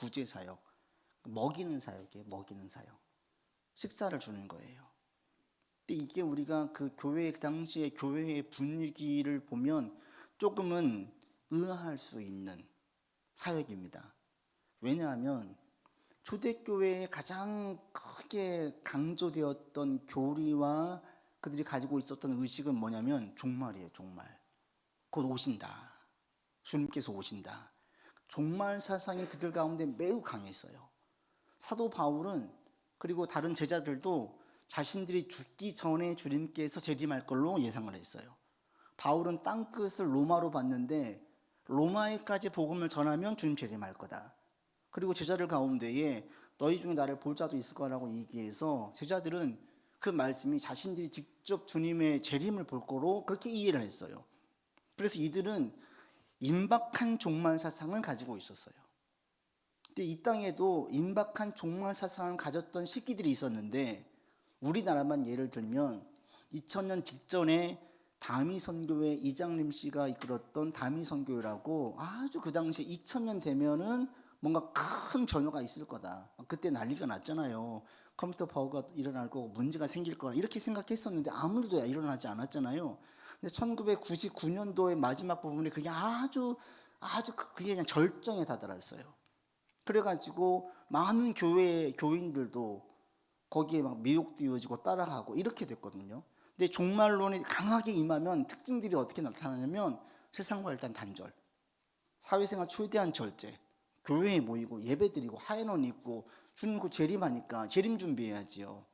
구제 사역, 먹이는 사역이에요. 먹이는 사역. 식사를 주는 거예요. 근데 이게 우리가 그 교회, 그 당시에 교회의 분위기를 보면 조금은 의아할 수 있는 사역입니다. 왜냐하면 초대교회에 가장 크게 강조되었던 교리와 그들이 가지고 있었던 의식은 뭐냐면 종말이에요. 종말. 곧 오신다. 주님께서 오신다. 종말 사상이 그들 가운데 매우 강했어요. 사도 바울은 그리고 다른 제자들도 자신들이 죽기 전에 주님께서 재림할 걸로 예상을 했어요. 바울은 땅끝을 로마로 봤는데 로마에까지 복음을 전하면 주님 재림할 거다. 그리고 제자들 가운데에 너희 중에 나를 볼 자도 있을 거라고 얘기해서 제자들은 그 말씀이 자신들이 직접 주님의 재림을 볼 거로 그렇게 이해를 했어요. 그래서 이들은 임박한 종말 사상을 가지고 있었어요. 근데 이 땅에도 임박한 종말 사상을 가졌던 시기들이 있었는데 우리나라만 예를 들면 2000년 직전에 다미 선교회 이장림 씨가 이끌었던 다미 선교회라고 아주 그 당시에 2000년 되면은 뭔가 큰 변화가 있을 거다. 그때 난리가 났잖아요. 컴퓨터 버그가 일어날 거고 문제가 생길 거다. 이렇게 생각했었는데 아무 일도 일어나지 않았잖아요. 근데 1999년도의 마지막 부분에 그게 아주 그게 그냥 절정에 다다랐어요. 그래가지고 많은 교인들도 거기에 막 미혹되어지고 따라가고 이렇게 됐거든요. 근데 종말론이 강하게 임하면 특징들이 어떻게 나타나냐면 세상과 일단 단절, 사회생활 최대한 절제, 교회에 모이고 예배드리고 하회론 있고 주님 그 재림하니까 재림 준비해야지요.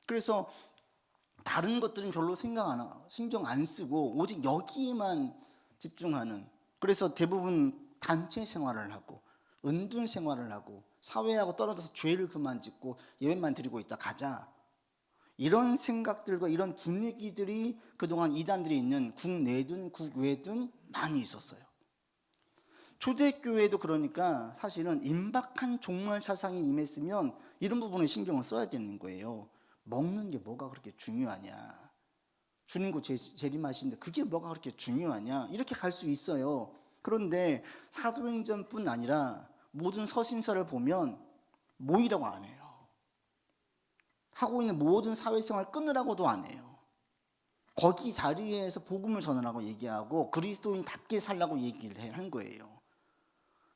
그래서 다른 것들은 별로 신경 안 쓰고 오직 여기에만 집중하는, 그래서 대부분 단체 생활을 하고 은둔 생활을 하고 사회하고 떨어져서 죄를 그만 짓고 예배만 드리고 있다 가자, 이런 생각들과 이런 분위기들이 그동안 이단들이 있는 국내든 국외든 많이 있었어요. 초대교회도 그러니까 사실은 임박한 종말 사상이 임했으면 이런 부분에 신경을 써야 되는 거예요. 먹는 게 뭐가 그렇게 중요하냐, 주님 곧 재림하시는데 그게 뭐가 그렇게 중요하냐, 이렇게 갈 수 있어요. 그런데 사도행전뿐 아니라 모든 서신서를 보면 모이라고 안 해요. 하고 있는 모든 사회생활 끊으라고도 안 해요. 거기 자리에서 복음을 전하라고 얘기하고 그리스도인답게 살라고 얘기를 한 거예요.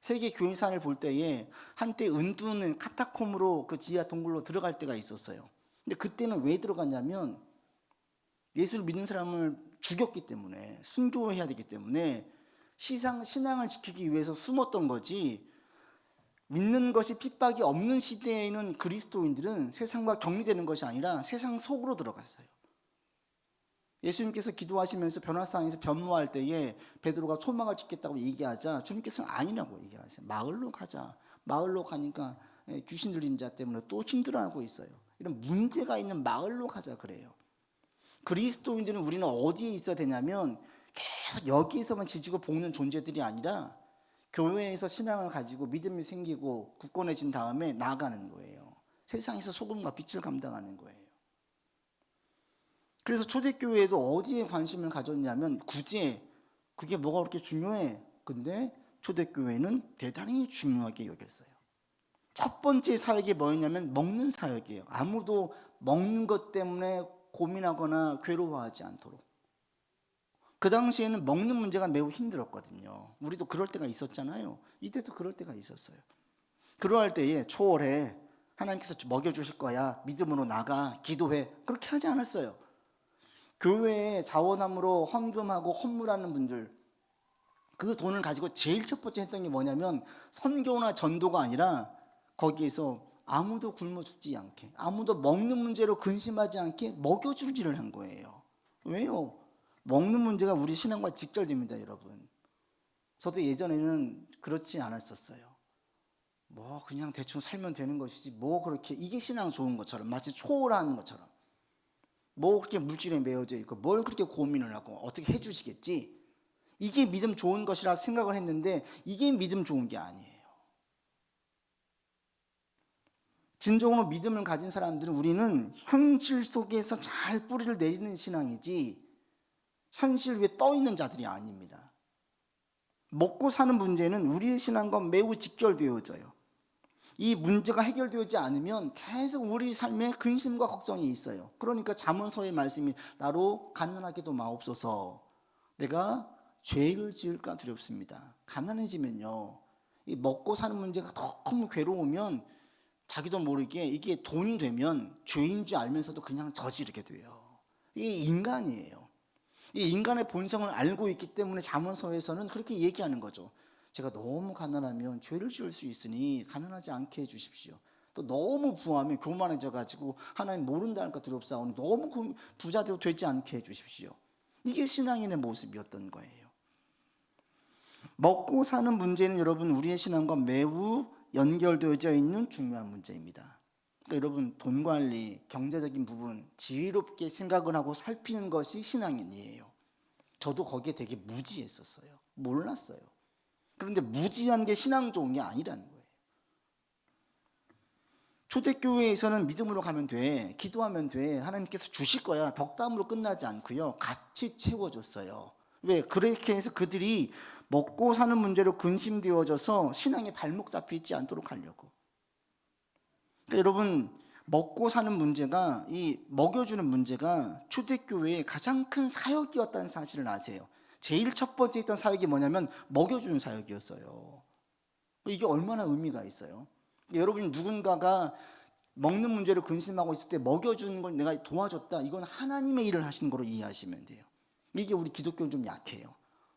세계 교인상을 볼 때에 한때 은둔은 카타콤으로 그 지하 동굴로 들어갈 때가 있었어요. 근데 그때는 왜 들어갔냐면 예수를 믿는 사람을 죽였기 때문에, 순교해야 되기 때문에 신앙을 지키기 위해서 숨었던 거지, 믿는 것이 핍박이 없는 시대에는 그리스도인들은 세상과 격리되는 것이 아니라 세상 속으로 들어갔어요. 예수님께서 기도하시면서 변화상에서 변모할 때에 베드로가 초막을 짓겠다고 얘기하자 주님께서는 아니라고 얘기하세요. 마을로 가자. 마을로 가니까 귀신 들린 자 때문에 또 힘들어하고 있어요. 이런 문제가 있는 마을로 가자 그래요. 그리스도인들은 우리는 어디에 있어야 되냐면 계속 여기에서만 지지고 볶는 존재들이 아니라 교회에서 신앙을 가지고 믿음이 생기고 굳건해진 다음에 나아가는 거예요. 세상에서 소금과 빛을 감당하는 거예요. 그래서 초대교회에도 어디에 관심을 가졌냐면 구제, 그게 뭐가 그렇게 중요해? 근데 초대교회는 대단히 중요하게 여겼어요. 첫 번째 사역이 뭐였냐면 먹는 사역이에요. 아무도 먹는 것 때문에 고민하거나 괴로워하지 않도록. 그 당시에는 먹는 문제가 매우 힘들었거든요. 우리도 그럴 때가 있었잖아요. 이때도 그럴 때가 있었어요. 그러할 때에 초월해, 하나님께서 먹여주실 거야, 믿음으로 나가, 기도해, 그렇게 하지 않았어요. 교회에 자원함으로 헌금하고 헌물하는 분들, 그 돈을 가지고 제일 첫 번째 했던 게 뭐냐면 선교나 전도가 아니라 거기에서 아무도 굶어 죽지 않게, 아무도 먹는 문제로 근심하지 않게 먹여줄 일을 한 거예요. 왜요? 먹는 문제가 우리 신앙과 직결됩니다, 여러분. 저도 예전에는 그렇지 않았었어요. 뭐 그냥 대충 살면 되는 것이지, 뭐 그렇게 이게 신앙 좋은 것처럼, 마치 초월하는 것처럼, 뭐 그렇게 물질에 매여져 있고 뭘 그렇게 고민을 하고 어떻게 해주시겠지, 이게 믿음 좋은 것이라 생각을 했는데 이게 믿음 좋은 게 아니에요. 진정으로 믿음을 가진 사람들은 우리는 현실 속에서 잘 뿌리를 내리는 신앙이지 현실 위에 떠 있는 자들이 아닙니다. 먹고 사는 문제는 우리의 신앙과 매우 직결되어져요. 이 문제가 해결되지 않으면 계속 우리 삶에 근심과 걱정이 있어요. 그러니까 잠언서의 말씀이 나로 가난하게도 마옵소서. 내가 죄를 지을까 두렵습니다. 가난해지면요, 이 먹고 사는 문제가 너무 괴로우면 자기도 모르게 이게 돈이 되면 죄인 줄 알면서도 그냥 저지르게 돼요. 이게 인간이에요. 이 인간의 본성을 알고 있기 때문에 잠언서에서는 그렇게 얘기하는 거죠. 제가 너무 가난하면 죄를 지을 수 있으니 가난하지 않게 해주십시오. 또 너무 부하면 교만해져 가지고 하나님 모른다 할까 두렵사오니 너무 부자도 되지 않게 해주십시오. 이게 신앙인의 모습이었던 거예요. 먹고 사는 문제는 여러분 우리의 신앙과 매우 연결되어져 있는 중요한 문제입니다. 그러니까 여러분 돈 관리, 경제적인 부분 지혜롭게 생각을 하고 살피는 것이 신앙인이에요. 저도 거기에 되게 무지했었어요. 몰랐어요. 그런데 무지한 게 신앙 좋은 게 아니라는 거예요. 초대교회에서는 믿음으로 가면 돼, 기도하면 돼, 하나님께서 주실 거야, 덕담으로 끝나지 않고요, 같이 채워줬어요. 왜? 그렇게 해서 그들이 먹고 사는 문제로 근심되어져서 신앙에 발목 잡히지 않도록 하려고. 그러니까 여러분 먹고 사는 문제가, 이 먹여주는 문제가 초대교회의 가장 큰 사역이었다는 사실을 아세요. 제일 첫 번째 했던 사역이 뭐냐면 먹여주는 사역이었어요. 이게 얼마나 의미가 있어요. 여러분 누군가가 먹는 문제를 근심하고 있을 때 먹여주는 걸 내가 도와줬다, 이건 하나님의 일을 하시는 거로 이해하시면 돼요. 이게 우리 기독교는 좀 약해요.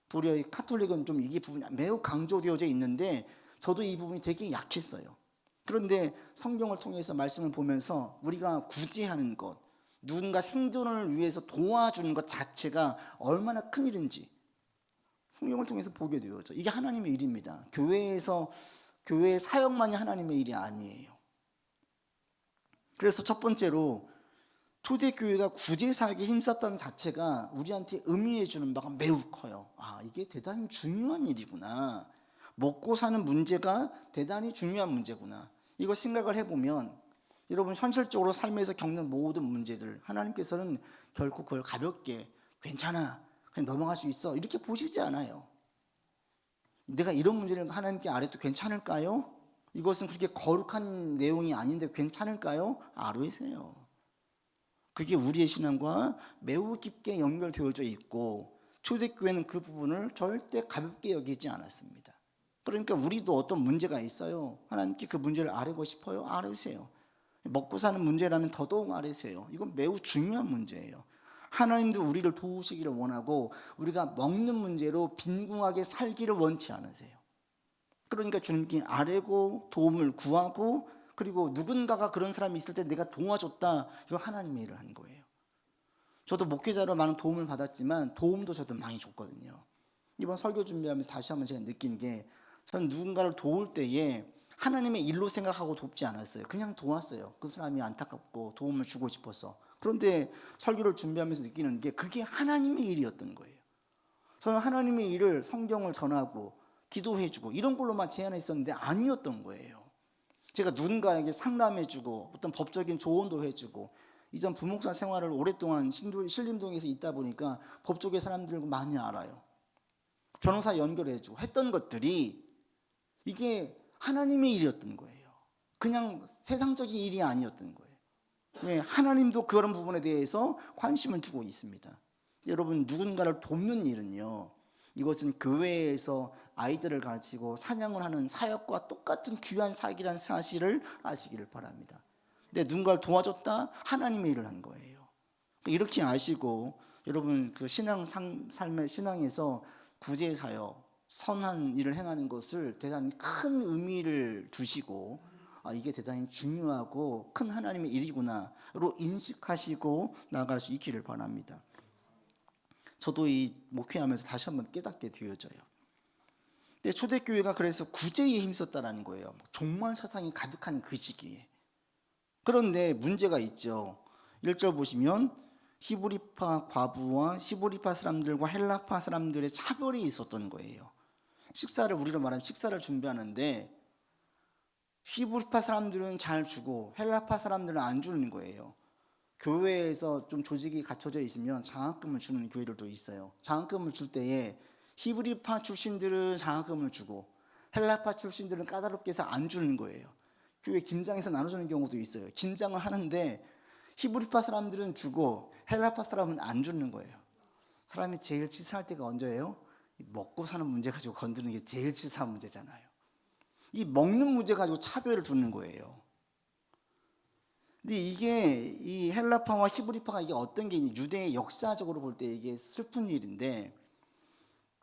도리어 카톨릭은 좀 이게 부분이 매우 강조되어져 있는데 저도 이 부분이 되게 약했어요. 그런데 성경을 통해서 말씀을 보면서 우리가 구제하는 것, 누군가 생존을 위해서 도와주는 것 자체가 얼마나 큰 일인지 성경을 통해서 보게 되어져. 이게 하나님의 일입니다. 교회 사역만이 하나님의 일이 아니에요. 그래서 첫 번째로 초대교회가 구제사역에 힘썼다는 자체가 우리한테 의미해 주는 바가 매우 커요. 아, 이게 대단히 중요한 일이구나. 먹고 사는 문제가 대단히 중요한 문제구나. 이거 생각을 해보면 여러분 현실적으로 삶에서 겪는 모든 문제들 하나님께서는 결코 그걸 가볍게 괜찮아, 그냥 넘어갈 수 있어 이렇게 보시지 않아요. 내가 이런 문제를 하나님께 아뢰도 괜찮을까요? 이것은 그렇게 거룩한 내용이 아닌데 괜찮을까요? 아뢰세요. 그게 우리의 신앙과 매우 깊게 연결되어져 있고 초대교회는 그 부분을 절대 가볍게 여기지 않았습니다. 그러니까 우리도 어떤 문제가 있어요. 하나님께 그 문제를 아뢰고 싶어요? 아뢰세요. 먹고 사는 문제라면 더더욱 아뢰세요. 이건 매우 중요한 문제예요. 하나님도 우리를 도우시기를 원하고 우리가 먹는 문제로 빈궁하게 살기를 원치 않으세요. 그러니까 주님께 아뢰고 도움을 구하고, 그리고 누군가가 그런 사람이 있을 때 내가 도와줬다, 이거 하나님의 일을 한 거예요. 저도 목회자로 많은 도움을 받았지만 도움도 저도 많이 줬거든요. 이번 설교 준비하면서 다시 한번 제가 느낀 게, 저는 누군가를 도울 때에 하나님의 일로 생각하고 돕지 않았어요. 그냥 도왔어요. 그 사람이 안타깝고 도움을 주고 싶어서. 그런데 설교를 준비하면서 느끼는 게 그게 하나님의 일이었던 거예요. 저는 하나님의 일을 성경을 전하고 기도해주고 이런 걸로만 제한했었는데 아니었던 거예요. 제가 누군가에게 상담해주고 어떤 법적인 조언도 해주고, 이전 부목사 생활을 오랫동안 신림동에서 있다 보니까 법조계 사람들과 많이 알아요. 변호사 연결해주고 했던 것들이 이게 하나님의 일이었던 거예요. 그냥 세상적인 일이 아니었던 거예요. 네, 하나님도 그런 부분에 대해서 관심을 두고 있습니다. 여러분 누군가를 돕는 일은요, 이것은 교회에서 아이들을 가르치고 찬양을 하는 사역과 똑같은 귀한 사역이라는 사실을 아시기를 바랍니다. 근데 누군가를 도와줬다? 하나님의 일을 한 거예요. 이렇게 아시고 여러분 그 삶의 신앙에서 구제 사역, 선한 일을 행하는 것을 대단히 큰 의미를 두시고, 아, 이게 대단히 중요하고 큰 하나님의 일이구나로 인식하시고 나갈 수 있기를 바랍니다. 저도 이 목회하면서 다시 한번 깨닫게 되어져요. 근데 초대교회가 그래서 구제에 힘썼다라는 거예요. 종말 사상이 가득한 그 시기에. 그런데 문제가 있죠. 1절 보시면 히브리파 과부와 히브리파 사람들과 헬라파 사람들의 차별이 있었던 거예요. 식사를, 우리로 말하면 식사를 준비하는데 히브리파 사람들은 잘 주고 헬라파 사람들은 안 주는 거예요. 교회에서 좀 조직이 갖춰져 있으면 장학금을 주는 교회들도 있어요. 장학금을 줄 때에 히브리파 출신들은 장학금을 주고 헬라파 출신들은 까다롭게 해서 안 주는 거예요. 교회 김장에서 나눠주는 경우도 있어요. 김장을 하는데 히브리파 사람들은 주고 헬라파 사람은 안 주는 거예요. 사람이 제일 치사할 때가 언제예요? 먹고 사는 문제 가지고 건드는 게 제일 치사한 문제잖아요. 이 먹는 문제 가지고 차별을 두는 거예요. 근데 이게 이 헬라파와 히브리파가 이게 어떤 게 있니? 유대의 역사적으로 볼 때 이게 슬픈 일인데,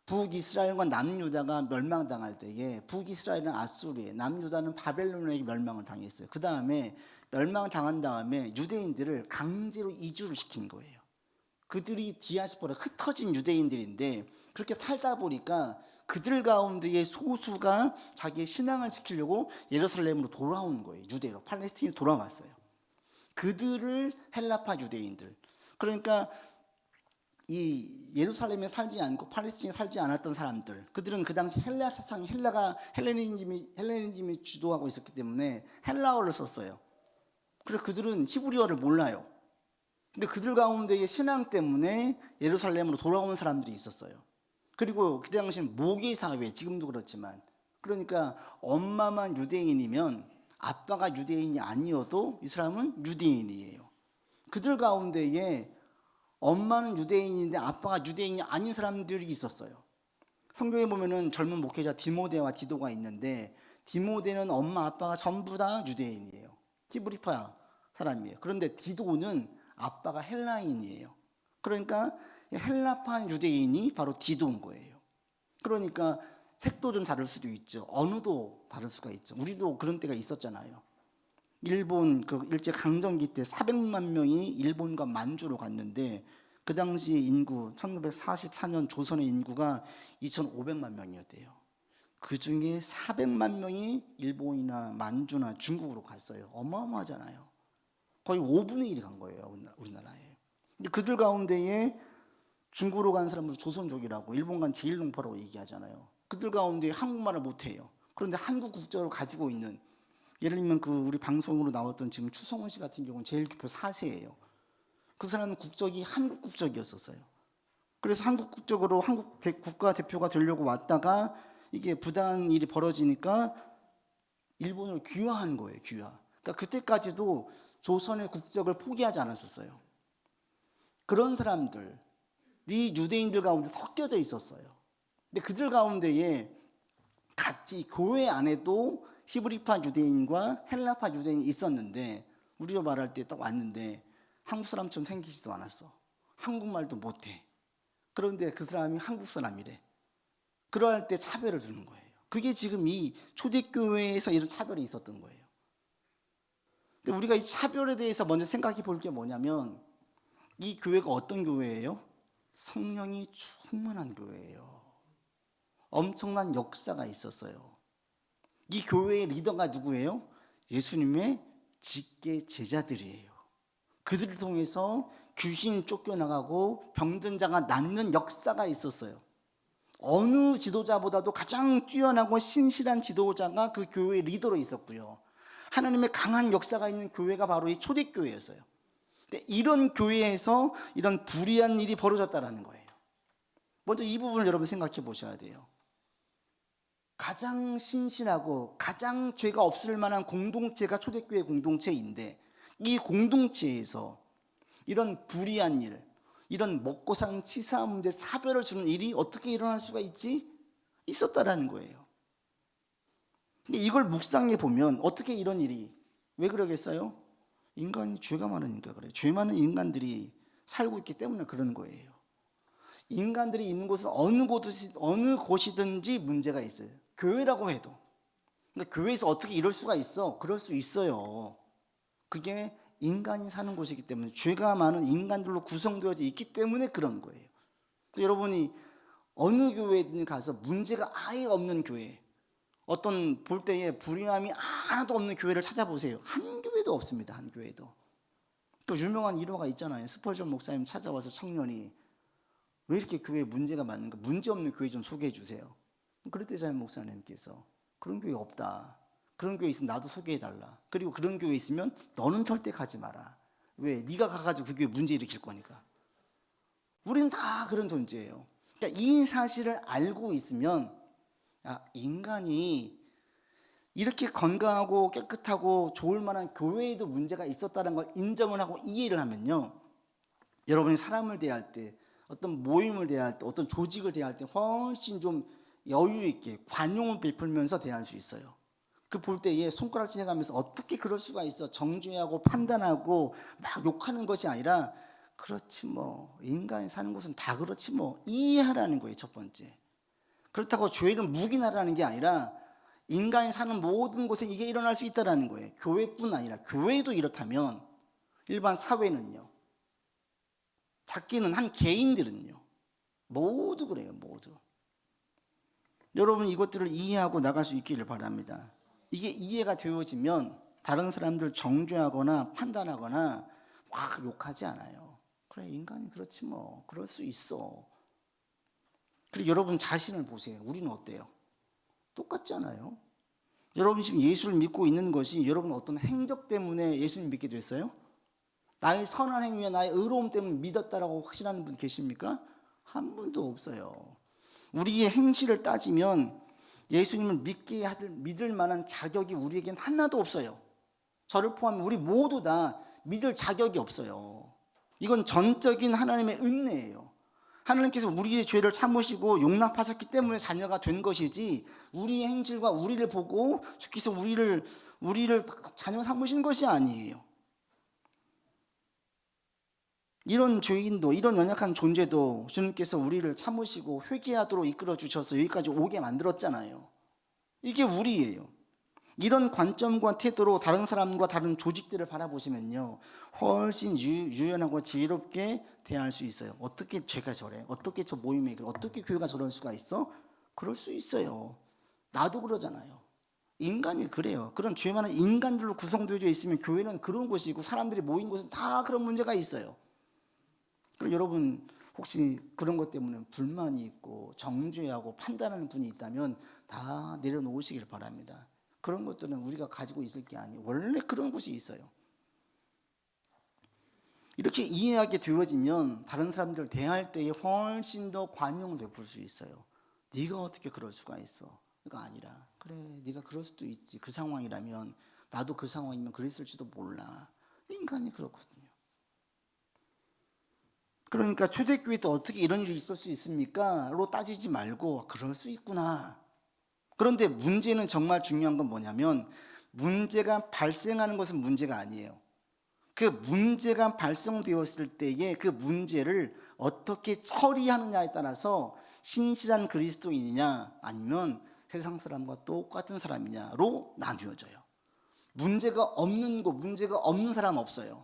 북이스라엘과 남유다가 멸망당할 때에 북이스라엘은 아수르에, 남유다는 바벨론에게 멸망을 당했어요. 그 다음에 멸망을 당한 다음에 유대인들을 강제로 이주를 시킨 거예요. 그들이 디아스포라, 흩어진 유대인들인데 그렇게 살다 보니까 그들 가운데의 소수가 자기의 신앙을 지키려고 예루살렘으로 돌아온 거예요. 유대로, 팔레스틴에 돌아왔어요. 그들을 헬라파 유대인들, 그러니까 이 예루살렘에 살지 않고 팔레스틴에 살지 않았던 사람들, 그들은 그 당시 헬라 사상, 헬레니즘이 주도하고 있었기 때문에 헬라어를 썼어요. 그래서 그들은 히브리어를 몰라요. 근데 그들 가운데의 신앙 때문에 예루살렘으로 돌아오는 사람들이 있었어요. 그리고 그 당시는 모계 사회, 지금도 그렇지만, 그러니까 엄마만 유대인이면 아빠가 유대인이 아니어도 이 사람은 유대인이에요. 그들 가운데에 엄마는 유대인인데 아빠가 유대인이 아닌 사람들이 있었어요. 성경에 보면은 젊은 목회자 디모데와 디도가 있는데, 디모데는 엄마 아빠가 전부 다 유대인이에요. 히브리파 사람이에요. 그런데 디도는 아빠가 헬라인이에요. 그러니까 헬라파 유대인이 바로 디도인 거예요. 그러니까 색도 좀 다를 수도 있죠. 언어도 다를 수가 있죠. 우리도 그런 때가 있었잖아요. 일본 그 일제 강점기 때 400만 명이 일본과 만주로 갔는데, 그 당시 인구 1944년 조선의 인구가 2,500만 명이었대요. 그 중에 400만 명이 일본이나 만주나 중국으로 갔어요. 어마어마하잖아요. 거의 5분의 1이 간 거예요, 우리나라에. 근데 그들 가운데에 중국으로 간 사람은 조선족이라고, 일본 간 제일동포라고 얘기하잖아요. 그들 가운데 한국말을 못해요. 그런데 한국 국적을 가지고 있는, 예를 들면 그 우리 방송으로 나왔던 지금 추성원 씨 같은 경우는 제일교포 4세예요. 그 사람은 국적이 한국 국적이었었어요. 그래서 한국 국적으로 한국 국가 대표가 되려고 왔다가 이게 부당한 일이 벌어지니까 일본으로 귀화한 거예요, 귀화. 그러니까 그때까지도 조선의 국적을 포기하지 않았었어요. 그런 사람들이 유대인들 가운데 섞여져 있었어요. 근데 그들 가운데에 같이 교회 안에도 히브리파 유대인과 헬라파 유대인이 있었는데, 우리로 말할 때 딱 왔는데 한국 사람처럼 생기지도 않았어. 한국말도 못해. 그런데 그 사람이 한국 사람이래. 그럴 때 차별을 주는 거예요. 그게 지금 이 초대교회에서 이런 차별이 있었던 거예요. 근데 우리가 이 차별에 대해서 먼저 생각해 볼 게 뭐냐면, 이 교회가 어떤 교회예요? 성령이 충만한 교회예요. 엄청난 역사가 있었어요. 이 교회의 리더가 누구예요? 예수님의 직계 제자들이에요. 그들을 통해서 귀신이 쫓겨나가고 병든 자가 낫는 역사가 있었어요. 어느 지도자보다도 가장 뛰어나고 신실한 지도자가 그 교회의 리더로 있었고요. 하나님의 강한 역사가 있는 교회가 바로 이 초대교회였어요. 근데 이런 교회에서 이런 불의한 일이 벌어졌다는 거예요. 먼저 이 부분을 여러분 생각해 보셔야 돼요. 가장 신실하고 가장 죄가 없을 만한 공동체가 초대교회 공동체인데, 이 공동체에서 이런 불의한 일, 이런 먹고 사는 치사한 문제, 차별을 주는 일이 어떻게 일어날 수가 있지? 있었다라는 거예요. 근데 이걸 묵상해 보면 어떻게 이런 일이, 왜 그러겠어요? 인간이 죄가 많으니까 그래요. 죄 많은 인간들이 살고 있기 때문에 그런 거예요. 인간들이 있는 곳은 어느 곳이든지 문제가 있어요. 교회라고 해도. 근데 교회에서 어떻게 이럴 수가 있어? 그럴 수 있어요. 그게 인간이 사는 곳이기 때문에, 죄가 많은 인간들로 구성되어져 있기 때문에 그런 거예요. 여러분이 어느 교회든 가서 문제가 아예 없는 교회, 어떤 볼 때에 불의함이 하나도 없는 교회를 찾아보세요. 한 교회도 없습니다. 한 교회도. 또 유명한 일화가 있잖아요. 스펄전 목사님 찾아와서 청년이 왜 이렇게 교회에 문제가 많은가, 문제 없는 교회 좀 소개해 주세요. 그랬대잖아요, 목사님께서. 그런 교회 없다. 그런 교회 있으면 나도 소개해 달라. 그리고 그런 교회 있으면 너는 절대 가지 마라. 왜? 네가 가가지고 그 교회 문제 일으킬 거니까. 우리는 다 그런 존재예요. 그러니까 이 사실을 알고 있으면, 인간이 이렇게 건강하고 깨끗하고 좋을 만한 교회에도 문제가 있었다는 걸 인정을 하고 이해를 하면요, 여러분이 사람을 대할 때, 어떤 모임을 대할 때, 어떤 조직을 대할 때 훨씬 좀 여유 있게 관용을 베풀면서 대할 수 있어요. 그 볼 때에 손가락질 해가면서 어떻게 그럴 수가 있어, 정죄하고 판단하고 막 욕하는 것이 아니라, 그렇지 뭐 인간이 사는 곳은 다 그렇지 뭐, 이해하라는 거예요. 첫 번째. 그렇다고 죄를 묵인하라는 게 아니라 인간이 사는 모든 곳에 이게 일어날 수 있다는 거예요. 교회뿐 아니라, 교회도 이렇다면 일반 사회는요, 작게는 한 개인들은요, 모두 그래요. 모두. 여러분, 이것들을 이해하고 나갈 수 있기를 바랍니다. 이게 이해가 되어지면 다른 사람들 정죄하거나 판단하거나 막 욕하지 않아요. 그래, 인간이 그렇지 뭐, 그럴 수 있어. 그리고 여러분 자신을 보세요. 우리는 어때요? 똑같잖아요. 여러분 지금 예수를 믿고 있는 것이 여러분 어떤 행적 때문에 예수님 믿게 됐어요? 나의 선한 행위와 나의 의로움 때문에 믿었다라고 확신하는 분 계십니까? 한 분도 없어요. 우리의 행실을 따지면 예수님을 믿을 만한 자격이 우리에겐 하나도 없어요. 저를 포함해 우리 모두 다 믿을 자격이 없어요. 이건 전적인 하나님의 은혜예요. 하나님께서 우리의 죄를 참으시고 용납하셨기 때문에 자녀가 된 것이지, 우리의 행실과 우리를 보고 주께서 우리를 자녀 삼으신 것이 아니에요. 이런 죄인도, 이런 연약한 존재도 주님께서 우리를 참으시고 회개하도록 이끌어 주셔서 여기까지 오게 만들었잖아요. 이게 우리예요. 이런 관점과 태도로 다른 사람과 다른 조직들을 바라보시면요, 훨씬 유연하고 지혜롭게 대할 수 있어요. 어떻게 죄가 저래? 어떻게 저 모임에 그래? 어떻게 교회가 저럴 수가 있어? 그럴 수 있어요. 나도 그러잖아요. 인간이 그래요. 그런 죄 많은 인간들로 구성되어 있으면 교회는 그런 곳이고 사람들이 모인 곳은 다 그런 문제가 있어요. 그럼 여러분 혹시 그런 것 때문에 불만이 있고 정죄하고 판단하는 분이 있다면 다 내려놓으시길 바랍니다. 그런 것들은 우리가 가지고 있을 게 아니에요. 원래 그런 곳이 있어요. 이렇게 이해하게 되어지면 다른 사람들을 대할 때에 훨씬 더 관용을 베풀 수 있어요. 네가 어떻게 그럴 수가 있어? 그가 아니라, 그래, 네가 그럴 수도 있지. 그 상황이라면, 나도 그 상황이면 그랬을지도 몰라. 인간이 그렇거든요. 그러니까 초대교회 때 어떻게 이런 일이 있을 수 있습니까? 로 따지지 말고 그럴 수 있구나. 그런데 문제는, 정말 중요한 건 뭐냐면, 문제가 발생하는 것은 문제가 아니에요. 그 문제가 발생되었을 때에 그 문제를 어떻게 처리하느냐에 따라서 신실한 그리스도인이냐 아니면 세상 사람과 똑같은 사람이냐로 나뉘어져요. 문제가 없는 곳, 문제가 없는 사람 없어요.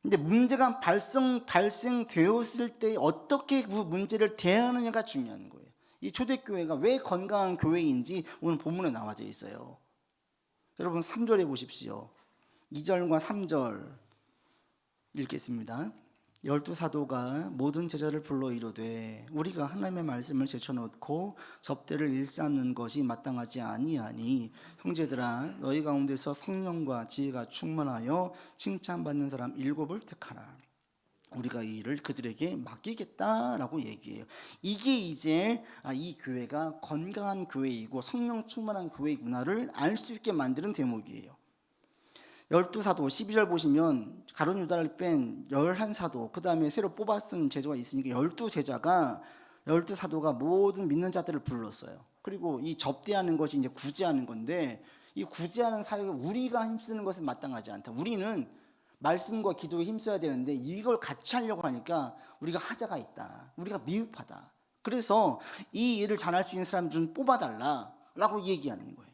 근데 문제가 발생되었을 때 어떻게 그 문제를 대하느냐가 중요한 거예요. 이 초대교회가 왜 건강한 교회인지 오늘 본문에 나와져 있어요. 여러분 3절에 보십시오. 2절과 3절 읽겠습니다. 12사도가 모든 제자를 불러 이르되 우리가 하나님의 말씀을 제쳐놓고 접대를 일삼는 것이 마땅하지 아니하니 형제들아 너희 가운데서 성령과 지혜가 충만하여 칭찬받는 사람 7을 택하라. 우리가 이 일을 그들에게 맡기겠다라고 얘기해요. 이게 이제 이 교회가 건강한 교회이고 성령 충만한 교회구나를 알 수 있게 만드는 대목이에요. 12사도 12절 보시면 가룟 유다를 뺀 11사도, 그 다음에 새로 뽑아쓴 제자가 있으니까 12제자가 12사도가 모든 믿는 자들을 불렀어요. 그리고 이 접대하는 것이 이제 구제하는 건데, 이 구제하는 사역을 우리가 힘쓰는 것은 마땅하지 않다. 우리는 말씀과 기도에 힘써야 되는데 이걸 같이 하려고 하니까 우리가 하자가 있다. 우리가 미흡하다. 그래서 이 일을 잘할 수 있는 사람 좀 뽑아달라라고 얘기하는 거예요.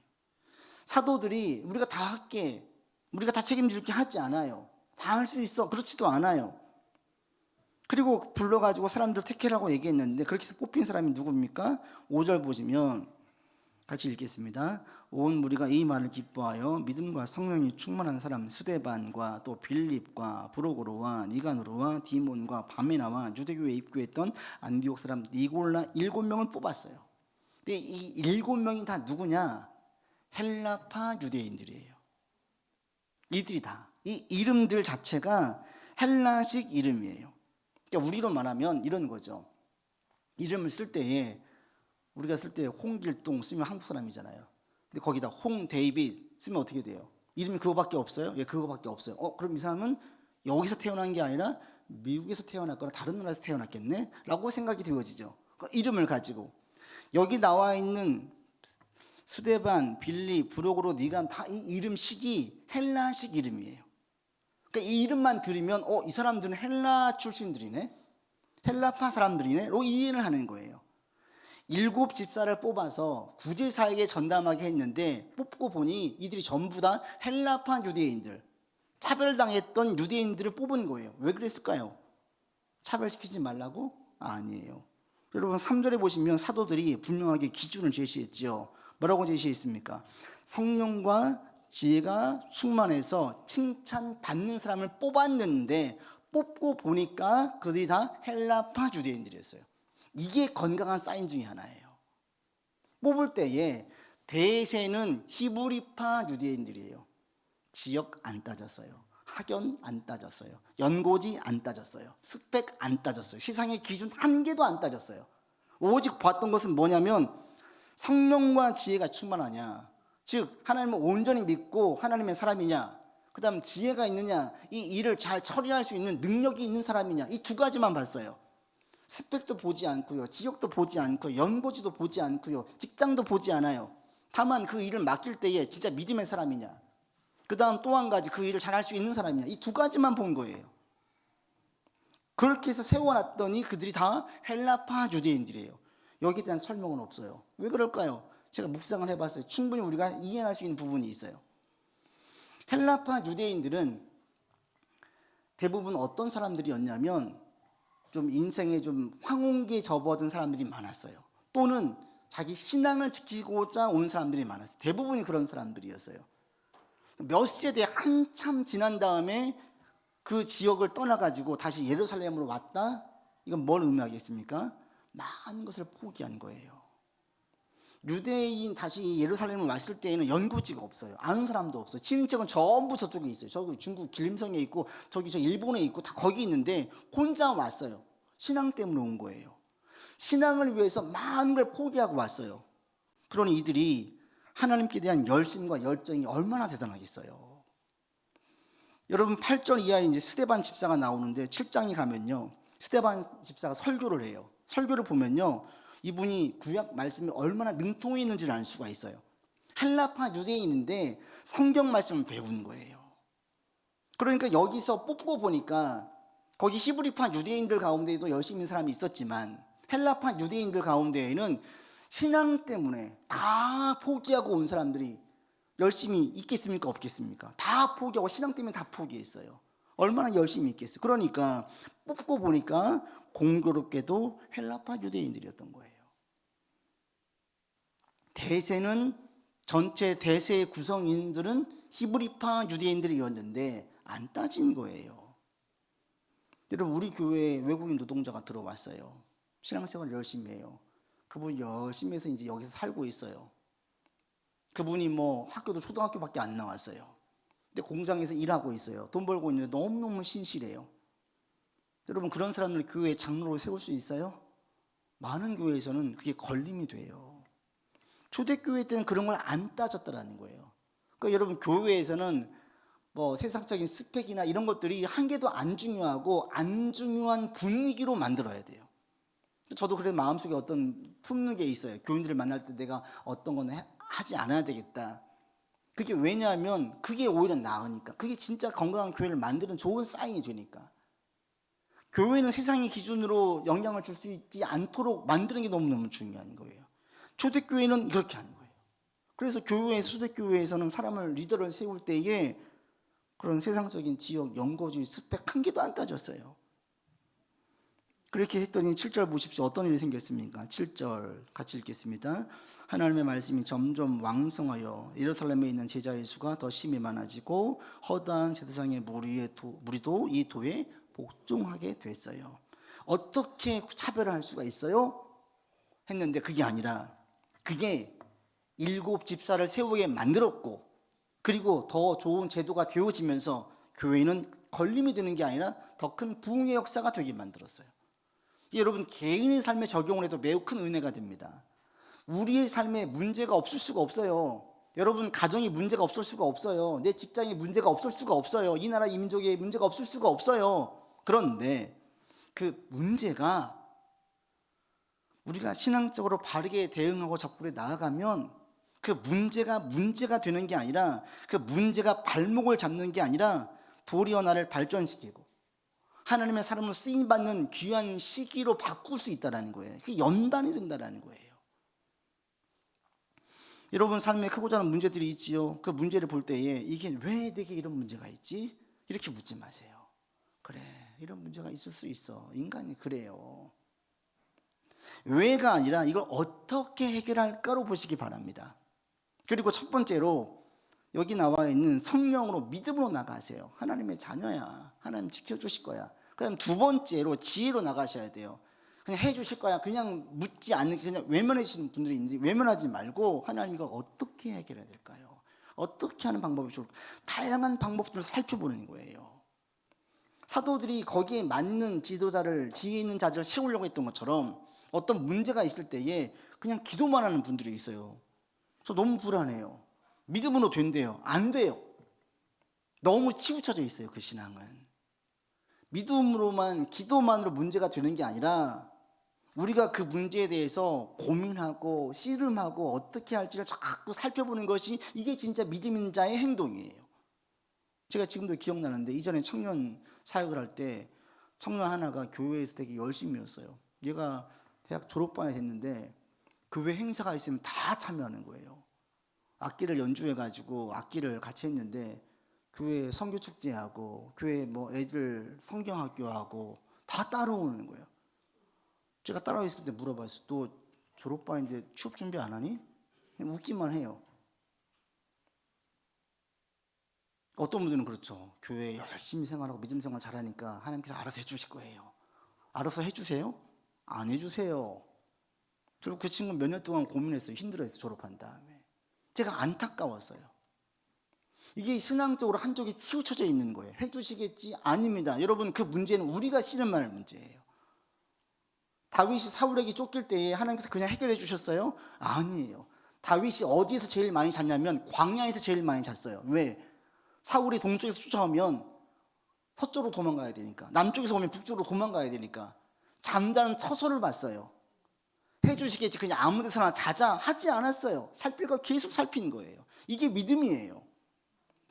사도들이 우리가 다 할게, 우리가 다 책임질게 하지 않아요. 다 할 수 있어. 그렇지도 않아요. 그리고 불러가지고 사람들 택해라고 얘기했는데 그렇게 해서 뽑힌 사람이 누굽니까? 5절 보시면 같이 읽겠습니다. 온 무리가 이 말을 기뻐하여 믿음과 성령이 충만한 사람 스데반과 또 빌립과 브로고로와 니가노르와 디몬과 바메나와 유대교회에 입교했던 안디옥 사람 니골라 7명을 뽑았어요. 근데 이 7명이 다 누구냐? 헬라파 유대인들이에요. 이들이 다, 이 이름들 자체가 헬라식 이름이에요. 그러니까 우리로 말하면 이런 거죠. 이름을 쓸 때에 우리가 쓸 때 홍길동 쓰면 한국 사람이잖아요. 근데 거기다 홍데이빗 쓰면 어떻게 돼요? 이름이 그거밖에 없어요? 예, 그거밖에 없어요. 그럼 이 사람은 여기서 태어난 게 아니라 미국에서 태어났거나 다른 나라에서 태어났겠네? 라고 생각이 되어지죠. 그 이름을 가지고. 여기 나와 있는 스데반, 빌리, 브로고로, 니간 다 이 이름식이 헬라식 이름이에요. 그러니까 이 이름만 들으면 이 사람들은 헬라 출신들이네? 헬라파 사람들이네? 로 이해를 하는 거예요. 7 집사를 뽑아서 구제사에게 전담하게 했는데 뽑고 보니 이들이 전부 다 헬라파 유대인들, 차별당했던 유대인들을 뽑은 거예요. 왜 그랬을까요? 차별시키지 말라고? 아니에요. 여러분 3절에 보시면 사도들이 분명하게 기준을 제시했죠. 뭐라고 제시했습니까? 성령과 지혜가 충만해서 칭찬받는 사람을 뽑았는데 뽑고 보니까 그들이 다 헬라파 유대인들이었어요. 이게 건강한 사인 중에 하나예요. 뽑을 때에 대세는 히브리파 유대인들이에요. 지역 안 따졌어요. 학연 안 따졌어요. 연고지 안 따졌어요. 스펙 안 따졌어요. 세상의 기준 한 개도 안 따졌어요. 오직 봤던 것은 뭐냐면 성령과 지혜가 충만하냐, 즉 하나님을 온전히 믿고 하나님의 사람이냐, 그 다음 지혜가 있느냐, 이 일을 잘 처리할 수 있는 능력이 있는 사람이냐, 이 2가지만 봤어요. 스펙도 보지 않고요, 지역도 보지 않고요, 연고지도 보지 않고요, 직장도 보지 않아요. 다만 그 일을 맡길 때에 진짜 믿음의 사람이냐, 그 다음 또 한 가지 그 일을 잘할 수 있는 사람이냐, 이 2가지만 본 거예요. 그렇게 해서 세워놨더니 그들이 다 헬라파 유대인들이에요. 여기에 대한 설명은 없어요. 왜 그럴까요? 제가 묵상을 해봤어요. 충분히 우리가 이해할 수 있는 부분이 있어요. 헬라파 유대인들은 대부분 어떤 사람들이었냐면 좀 인생에 좀 황혼기에 접어든 사람들이 많았어요. 또는 자기 신앙을 지키고자 온 사람들이 많았어요. 대부분이 그런 사람들이었어요. 몇 세대 한참 지난 다음에 그 지역을 떠나가지고 다시 예루살렘으로 왔다? 이건 뭘 의미하겠습니까? 많은 것을 포기한 거예요. 유대인 다시 예루살렘을 왔을 때에는 연고지가 없어요. 아는 사람도 없어요. 친인척은 전부 저쪽에 있어요. 저기 중국 길림성에 있고 저기 저 일본에 있고 다 거기 있는데 혼자 왔어요. 신앙 때문에 온 거예요. 신앙을 위해서 많은 걸 포기하고 왔어요. 그러니 이들이 하나님께 대한 열심과 열정이 얼마나 대단하겠어요. 여러분 8절 이하에 이제 스데반 집사가 나오는데 7장에 가면요, 스데반 집사가 설교를 해요. 설교를 보면요, 이분이 구약 말씀이 얼마나 능통해 있는지를 알 수가 있어요. 헬라파 유대인인데 성경 말씀을 배운 거예요. 그러니까 여기서 뽑고 보니까 거기 히브리파 유대인들 가운데에도 열심히 있는 사람이 있었지만 헬라파 유대인들 가운데에는 신앙 때문에 다 포기하고 온 사람들이 열심히 있겠습니까? 없겠습니까? 다 포기하고 신앙 때문에 다 포기했어요. 얼마나 열심히 있겠어요. 그러니까 뽑고 보니까 공교롭게도 헬라파 유대인들이었던 거예요. 대세는 전체 대세의 구성인들은 히브리파 유대인들이었는데 안 따진 거예요. 여러분 우리 교회에 외국인 노동자가 들어왔어요. 신앙생활을 열심히 해요. 그분이 열심히 해서 이제 여기서 살고 있어요. 그분이 뭐 학교도 초등학교밖에 안 나왔어요. 근데 공장에서 일하고 있어요. 돈 벌고 있는데 너무너무 신실해요. 여러분 그런 사람을 교회에 장로로 세울 수 있어요? 많은 교회에서는 그게 걸림이 돼요. 초대교회 때는 그런 걸 안 따졌다라는 거예요. 그러니까 여러분 교회에서는 뭐 세상적인 스펙이나 이런 것들이 한 개도 안 중요하고 안 중요한 분위기로 만들어야 돼요. 저도 그래 마음속에 어떤 품는 게 있어요. 교인들을 만날 때 내가 어떤 건 하지 않아야 되겠다. 그게 왜냐하면 그게 오히려 나으니까. 그게 진짜 건강한 교회를 만드는 좋은 사인이 되니까. 교회는 세상의 기준으로 영향을 줄 수 있지 않도록 만드는 게 너무너무 중요한 거예요. 초대교회는 그렇게 하는 거예요. 그래서 초대교회에서는 사람을 리더를 세울 때에 그런 세상적인 지역, 연고주의, 스펙 한 개도 안 따졌어요. 그렇게 했더니 7절 보십시오. 어떤 일이 생겼습니까? 7절 같이 읽겠습니다. 하나님의 말씀이 점점 왕성하여 예루살렘에 있는 제자의 수가 더 심히 많아지고 허다한 제사장의 무리도 이 도에 복종하게 됐어요. 어떻게 차별할 수가 있어요? 했는데 그게 아니라 그게 7 집사를 세우게 만들었고 그리고 더 좋은 제도가 되어지면서 교회는 걸림이 되는 게 아니라 더 큰 부흥의 역사가 되게 만들었어요. 여러분 개인의 삶에 적용을 해도 매우 큰 은혜가 됩니다. 우리의 삶에 문제가 없을 수가 없어요. 여러분 가정에 문제가 없을 수가 없어요. 내 직장에 문제가 없을 수가 없어요. 이 나라 이 민족에 문제가 없을 수가 없어요. 그런데 그 문제가 우리가 신앙적으로 바르게 대응하고 접근해 나아가면 그 문제가 되는 게 아니라 그 문제가 발목을 잡는 게 아니라 도리어 나를 발전시키고 하나님의 사람으로 쓰임받는 귀한 시기로 바꿀 수 있다는 거예요. 그게 연단이 된다는 거예요. 여러분 삶에 크고 작은 문제들이 있지요. 그 문제를 볼 때에 이게 왜 내게 이런 문제가 있지? 이렇게 묻지 마세요. 그래, 이런 문제가 있을 수 있어. 인간이 그래요. 왜가 아니라 이걸 어떻게 해결할까로 보시기 바랍니다. 그리고 첫 번째로 여기 나와 있는 성령으로 믿음으로 나가세요. 하나님의 자녀야. 하나님 지켜주실 거야. 그다음 두 번째로 지혜로 나가셔야 돼요. 그냥 해주실 거야. 그냥 묻지 않는 그냥 외면하시는 분들이 있는데 외면하지 말고 하나님 이걸 어떻게 해결해야 될까요? 어떻게 하는 방법이 좋을까? 다양한 방법들을 살펴보는 거예요. 사도들이 거기에 맞는 지도자를 지혜 있는 자들을 세우려고 했던 것처럼 어떤 문제가 있을 때에 그냥 기도만 하는 분들이 있어요. 저 너무 불안해요. 믿음으로 된대요. 안 돼요. 너무 치우쳐져 있어요. 그 신앙은. 믿음으로만 기도만으로 문제가 되는 게 아니라 우리가 그 문제에 대해서 고민하고 씨름하고 어떻게 할지를 자꾸 살펴보는 것이 이게 진짜 믿음 있는 자의 행동이에요. 제가 지금도 기억나는데 이전에 청년 사역을 할 때 청년 하나가 교회에서 되게 열심히였어요. 얘가 대학 졸업반이 됐는데 교회 행사가 있으면 다 참여하는 거예요. 악기를 연주해가지고 악기를 같이 했는데 교회 선교축제하고 교회 뭐 애들 성경학교하고 다 따라오는 거예요. 제가 따라와 있을 때 물어봤어요. 너 졸업반인데 취업 준비 안 하니? 그냥 웃기만 해요. 어떤 분들은 그렇죠. 교회 열심히 생활하고 믿음 생활 잘하니까 하나님께서 알아서 해주실 거예요. 알아서 해주세요? 안 해주세요. 결국 그 친구는 몇 년 동안 고민했어요. 힘들어했어요. 졸업한 다음에. 제가 안타까웠어요. 이게 신앙적으로 한쪽이 치우쳐져 있는 거예요. 해주시겠지? 아닙니다. 여러분 그 문제는 우리가 씨름할 문제예요. 다윗이 사울에게 쫓길 때에 하나님께서 그냥 해결해 주셨어요? 아니에요. 다윗이 어디에서 제일 많이 잤냐면 광야에서 제일 많이 잤어요. 왜? 사울이 동쪽에서 쫓아오면 서쪽으로 도망가야 되니까, 남쪽에서 오면 북쪽으로 도망가야 되니까 잠자는 처소를 봤어요. 해주시겠지 그냥 아무 데서나 자자 하지 않았어요. 살필 거 계속 살핀 거예요. 이게 믿음이에요.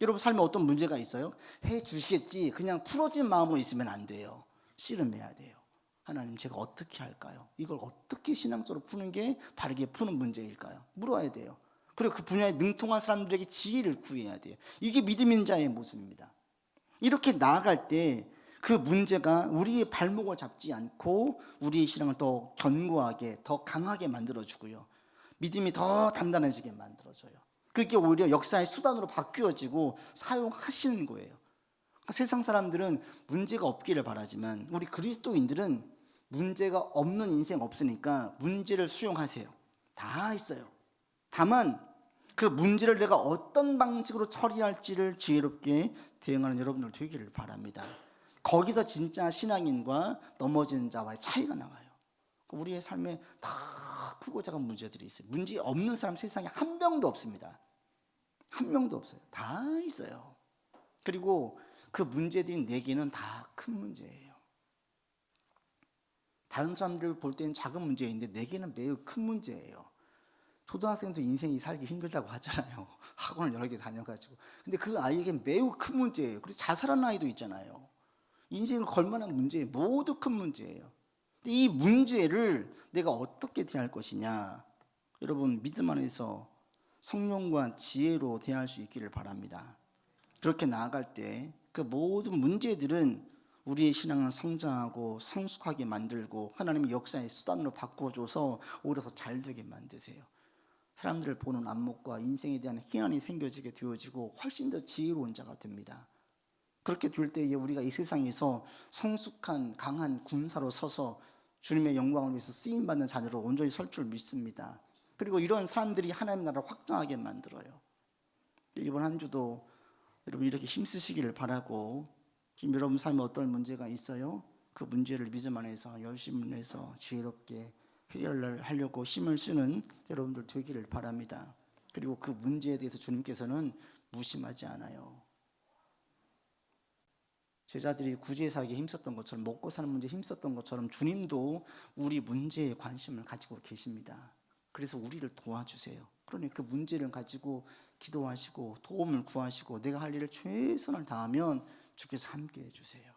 여러분 삶에 어떤 문제가 있어요? 해주시겠지 그냥 풀어진 마음으로 있으면 안 돼요. 씨름해야 돼요. 하나님 제가 어떻게 할까요? 이걸 어떻게 신앙적으로 푸는 게 바르게 푸는 문제일까요? 물어야 돼요. 그리고 그 분야에 능통한 사람들에게 지혜를 구해야 돼요. 이게 믿음 있는 자의 모습입니다. 이렇게 나아갈 때 그 문제가 우리의 발목을 잡지 않고 우리의 신앙을 더 견고하게 더 강하게 만들어주고요. 믿음이 더 단단해지게 만들어줘요. 그게 오히려 역사의 수단으로 바뀌어지고 사용하시는 거예요. 세상 사람들은 문제가 없기를 바라지만 우리 그리스도인들은 문제가 없는 인생 없으니까 문제를 수용하세요. 다 있어요. 다만 그 문제를 내가 어떤 방식으로 처리할지를 지혜롭게 대응하는 여러분들 되기를 바랍니다. 거기서 진짜 신앙인과 넘어지는 자와의 차이가 나와요. 우리의 삶에 다 크고 작은 문제들이 있어요. 문제 없는 사람 세상에 한 명도 없습니다. 한 명도 없어요. 다 있어요. 그리고 그 문제들이 내게는 다 큰 문제예요. 다른 사람들 볼 때는 작은 문제인데 내게는 매우 큰 문제예요. 초등학생도 인생이 살기 힘들다고 하잖아요. 학원을 여러 개 다녀가지고. 근데 그 아이에게 매우 큰 문제예요. 그리고 자살한 아이도 있잖아요. 인생을 걸만한 문제예요. 모두 큰 문제예요. 근데 이 문제를 내가 어떻게 대할 것이냐. 여러분 믿음 안에서 성령과 지혜로 대할 수 있기를 바랍니다. 그렇게 나아갈 때 그 모든 문제들은 우리의 신앙을 성장하고 성숙하게 만들고 하나님의 역사의 수단으로 바꿔줘서 오히려 더 잘되게 만드세요. 사람들을 보는 안목과 인생에 대한 희한이 생겨지게 되어지고 훨씬 더 지혜로운 자가 됩니다. 그렇게 될 때에 우리가 이 세상에서 성숙한 강한 군사로 서서 주님의 영광을 위해서 쓰임받는 자녀로 온전히 설 줄 믿습니다. 그리고 이런 사람들이 하나님의 나라를 확장하게 만들어요. 이번 한 주도 여러분 이렇게 힘쓰시기를 바라고, 지금 여러분 삶에 어떤 문제가 있어요? 그 문제를 믿음 안에서 열심히 해서 지혜롭게 해결하려고 힘을 쓰는 여러분들 되기를 바랍니다. 그리고 그 문제에 대해서 주님께서는 무심하지 않아요. 제자들이 구제사기에 힘썼던 것처럼, 먹고 사는 문제에 힘썼던 것처럼 주님도 우리 문제에 관심을 가지고 계십니다. 그래서 우리를 도와주세요. 그러니 그 문제를 가지고 기도하시고 도움을 구하시고 내가 할 일을 최선을 다하면 주께서 함께 해주세요.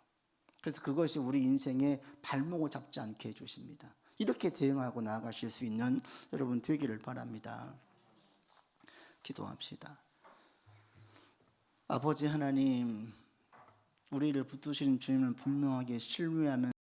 그래서 그것이 우리 인생의 발목을 잡지 않게 해주십니다. 이렇게 대응하고 나아가실 수 있는 여러분 되기를 바랍니다. 기도합시다. 아버지 하나님, 우리를 붙드시는 주님을 분명하게 신뢰하면